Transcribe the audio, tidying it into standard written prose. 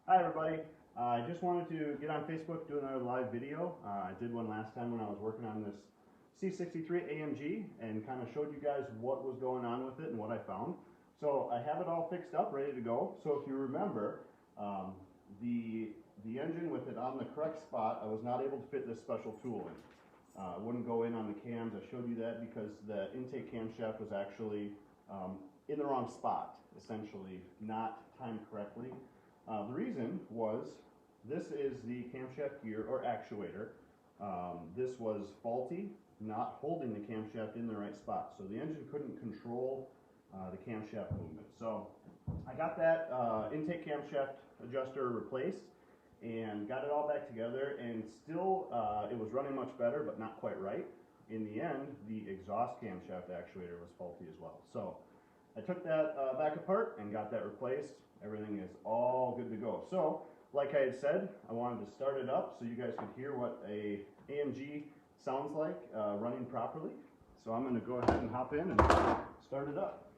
Hi everybody. I just wanted to get on Facebook, do another live video. I did one last time when I was working on this C63 AMG and kind of showed you guys what was going on with it and what I found. So I have it all fixed up, ready to go. So if you remember, the engine with it on the correct spot, I was not able to fit this special tool in. It wouldn't go in on the cams. I showed you that because the intake camshaft was actually in the wrong spot, essentially not timed correctly. The reason was this is the camshaft gear or actuator. This was faulty, not holding the camshaft in the right spot. So the engine couldn't control the camshaft movement. So I got that intake camshaft adjuster replaced and got it all back together, and still it was running much better, but not quite right. In the end, the exhaust camshaft actuator was faulty as well. So I took that back apart and got that replaced. Everything is all good to go. So, like I had said, I wanted to start it up so you guys could hear what a AMG sounds like running properly. So I'm going to go ahead and hop in and start it up.